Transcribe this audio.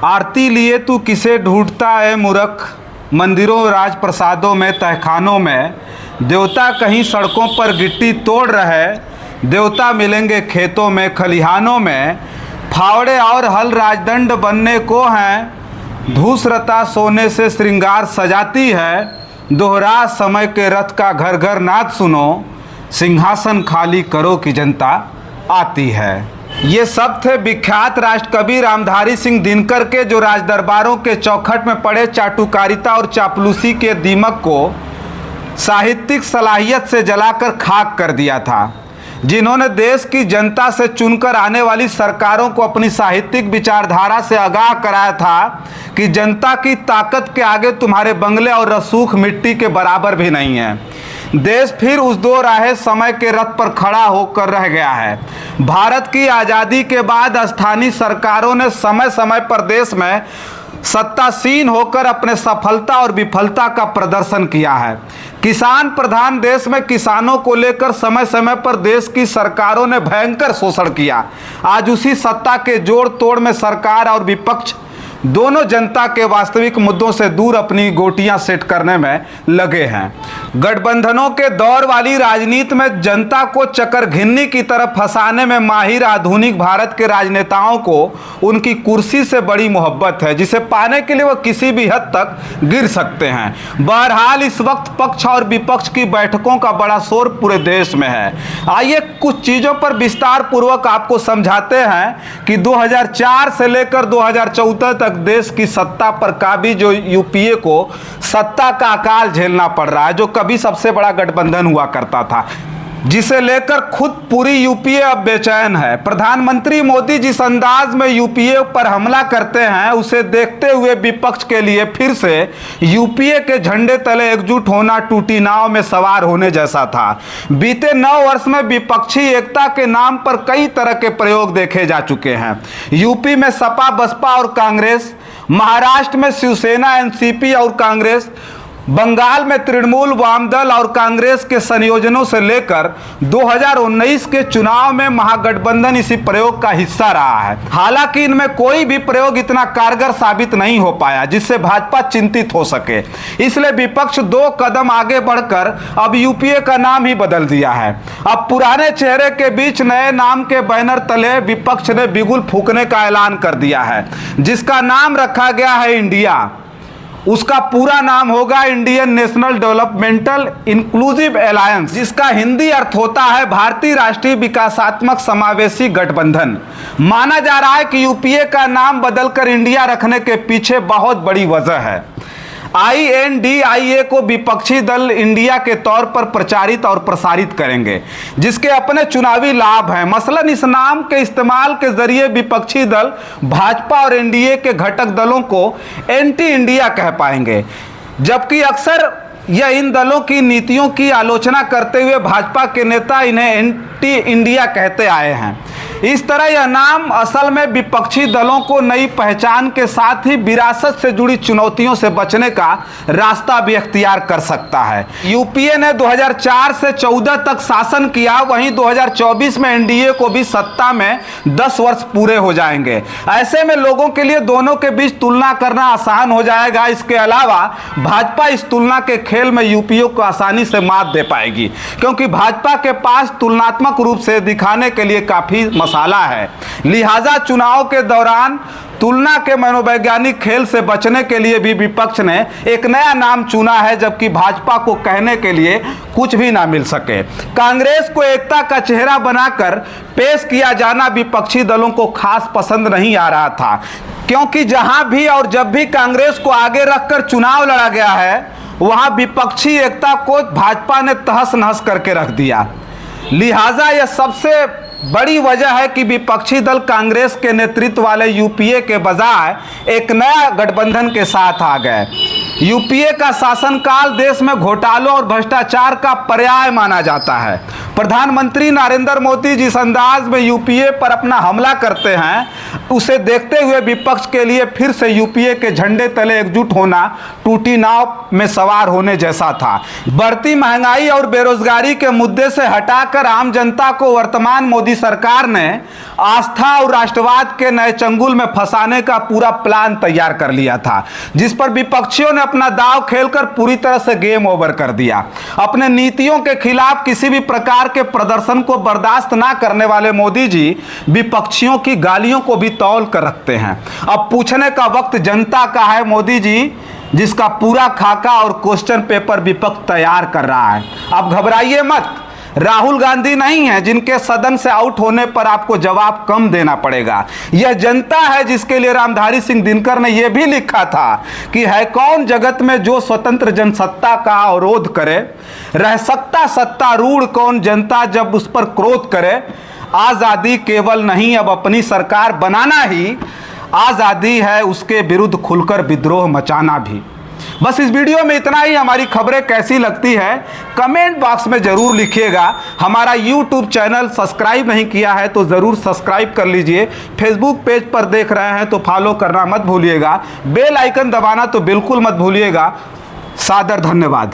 आरती लिए तू किसे ढूंढता है मूर्ख, मंदिरों राजप्रसादों में तहखानों में। देवता कहीं सड़कों पर गिट्टी तोड़ रहे, देवता मिलेंगे खेतों में खलिहानों में। फावड़े और हल राजदंड बनने को हैं, धूसरता सोने से श्रृंगार सजाती है। दोहरा समय के रथ का घर घर नाद सुनो, सिंहासन खाली करो कि जनता आती है। ये सब थे विख्यात राष्ट्रकवि रामधारी सिंह दिनकर के, जो राजदरबारों के चौखट में पड़े चाटुकारिता और चापलूसी के दीमक को साहित्यिक सलाहियत से जलाकर खाक कर दिया था, जिन्होंने देश की जनता से चुनकर आने वाली सरकारों को अपनी साहित्यिक विचारधारा से आगाह कराया था कि जनता की ताकत के आगे तुम्हारे बंगले और रसूख मिट्टी के बराबर भी नहीं है। देश फिर उस दो राहे समय के रथ पर खड़ा होकर रह गया है। भारत की आज़ादी के बाद स्थानीय सरकारों ने समय समय पर देश में सत्तासीन होकर अपने सफलता और विफलता का प्रदर्शन किया है। किसान प्रधान देश में किसानों को लेकर समय समय पर देश की सरकारों ने भयंकर शोषण किया। आज उसी सत्ता के जोड़ तोड़ में सरकार और विपक्ष दोनों जनता के वास्तविक मुद्दों से दूर अपनी गोटियां सेट करने में लगे हैं। गठबंधनों के दौर वाली राजनीति में जनता को चकरघिन्नी की तरफ फंसाने में माहिर आधुनिक भारत के राजनेताओं को उनकी कुर्सी से बड़ी मोहब्बत है, जिसे पाने के लिए वह किसी भी हद तक गिर सकते हैं। बहरहाल इस वक्त पक्ष और विपक्ष की बैठकों का बड़ा शोर पूरे देश में है। आइए कुछ चीज़ों पर विस्तार पूर्वक आपको समझाते हैं कि 2004 से लेकर 2014 तक देश की सत्ता पर काबिज जो यूपीए को सत्ता का अकाल झेलना पड़ रहा है, जो कभी सबसे बड़ा गठबंधन हुआ करता था, जिसे लेकर खुद पूरी यूपीए अब बेचैन है। प्रधानमंत्री मोदी जिस अंदाज में यूपीए पर हमला करते हैं, उसे देखते हुए विपक्ष के लिए फिर से यूपीए के झंडे तले एकजुट होना टूटी नाव में सवार होने जैसा था। बीते 9 वर्ष में विपक्षी एकता के नाम पर कई तरह के प्रयोग देखे जा चुके हैं। यूपी में सपा बसपा और कांग्रेस, महाराष्ट्र में शिवसेना एनसीपी और कांग्रेस, बंगाल में तृणमूल वामदल और कांग्रेस के संयोजनों से लेकर 2019 के चुनाव में महागठबंधन इसी प्रयोग का हिस्सा रहा है। हालांकि इनमें कोई भी प्रयोग इतना कारगर साबित नहीं हो पाया जिससे भाजपा चिंतित हो सके। इसलिए विपक्ष 2 कदम आगे बढ़कर अब यूपीए का नाम ही बदल दिया है। अब पुराने चेहरे के बीच नए नाम के बैनर तले विपक्ष ने बिगुल फूंकने का ऐलान कर दिया है, जिसका नाम रखा गया है इंडिया। उसका पूरा नाम होगा Indian national developmental inclusive alliance, जिसका हिंदी अर्थ होता है भारतीय राष्ट्रीय विकासात्मक समावेशी गठबंधन। माना जा रहा है कि यूपीए का नाम बदलकर इंडिया रखने के पीछे बहुत बड़ी वजह है। INDIA को विपक्षी दल इंडिया के तौर पर प्रचारित और प्रसारित करेंगे, जिसके अपने चुनावी लाभ हैं। मसलन इस नाम के इस्तेमाल के जरिए विपक्षी दल भाजपा और एनडीए के घटक दलों को एंटी इंडिया कह पाएंगे, जबकि अक्सर यह इन दलों की नीतियों की आलोचना करते हुए भाजपा के नेता इन्हें एंटी इंडिया कहते आए हैं। इस तरह यह नाम असल में विपक्षी दलों को नई पहचान के साथ ही विरासत से जुड़ी चुनौतियों से बचने का रास्ता भी अख्तियार कर सकता है। यूपीए ने 2004 से 14 तक शासन किया, वहीं 2024 में एनडीए को भी सत्ता में 10 वर्ष पूरे हो जाएंगे। ऐसे में लोगों के लिए दोनों के बीच तुलना करना आसान हो जाएगा। इसके अलावा भाजपा इस तुलना के खेल में यूपीए को आसानी से मात दे पाएगी, क्योंकि भाजपा के पास तुलनात्मक रूप से दिखाने के लिए काफी मसाला है। लिहाजा चुनाव के दौरान तुलना के मनोवैज्ञानिक खेल से बचने के लिए भी विपक्ष ने एक नया नाम चुना है, जबकि भाजपा को कहने के लिए कुछ भी ना मिल सके। कांग्रेस को एकता का चेहरा बनाकर पेश किया जाना विपक्षी दलों को खास पसंद नहीं आ रहा था, क्योंकि जहां भी और जब भी कांग्रेस को आगे रखकर चुनाव लड़ा गया है, वहां विपक्षी एकता को भाजपा ने तहस नहस करके रख दिया। लिहाजा यह सबसे बड़ी वजह है कि विपक्षी दल कांग्रेस के नेतृत्व वाले यूपीए के बजाय एक नया गठबंधन के साथ आ गए। यूपीए का शासनकाल देश में घोटालों और भ्रष्टाचार का पर्याय माना जाता है। प्रधानमंत्री नरेंद्र मोदी जिस अंदाज में यूपीए पर अपना हमला करते हैं, उसे देखते हुए विपक्ष के लिए फिर से यूपीए के झंडे तले एकजुट होना टूटी नाव में सवार होने जैसा था। बढ़ती महंगाई और बेरोजगारी के मुद्दे से हटाकर आम जनता को वर्तमान मोदी सरकार ने आस्था और राष्ट्रवाद के नए चंगुल में फंसाने का पूरा प्लान तैयार कर लिया था, जिस पर विपक्षियों ने अपना दांव खेलकर पूरी तरह से गेम ओवर कर दिया। अपने नीतियों के खिलाफ किसी भी प्रकार के प्रदर्शन को बर्दाश्त ना करने वाले मोदी जी विपक्षियों की गालियों को भी तौल कर रखते हैं। अब पूछने का वक्त जनता का है मोदी जी, जिसका पूरा खाका और क्वेश्चन पेपर विपक्ष तैयार कर रहा है। अब घबराइए मत, राहुल गांधी नहीं है जिनके सदन से आउट होने पर आपको जवाब कम देना पड़ेगा। यह जनता है जिसके लिए रामधारी सिंह दिनकर ने यह भी लिखा था कि है कौन जगत में जो स्वतंत्र जनसत्ता का अवरोध करे, रह सकता सत्तारूढ़ कौन जनता जब उस पर क्रोध करे। आज़ादी केवल नहीं अब अपनी सरकार बनाना ही आज़ादी है, उसके विरुद्ध खुलकर विद्रोह मचाना भी। बस इस वीडियो में इतना ही। हमारी खबरें कैसी लगती है कमेंट बॉक्स में ज़रूर लिखिएगा। हमारा यूट्यूब चैनल सब्सक्राइब नहीं किया है तो ज़रूर सब्सक्राइब कर लीजिए। फेसबुक पेज पर देख रहे हैं तो फॉलो करना मत भूलिएगा। बेल आइकन दबाना तो बिल्कुल मत भूलिएगा। सादर धन्यवाद।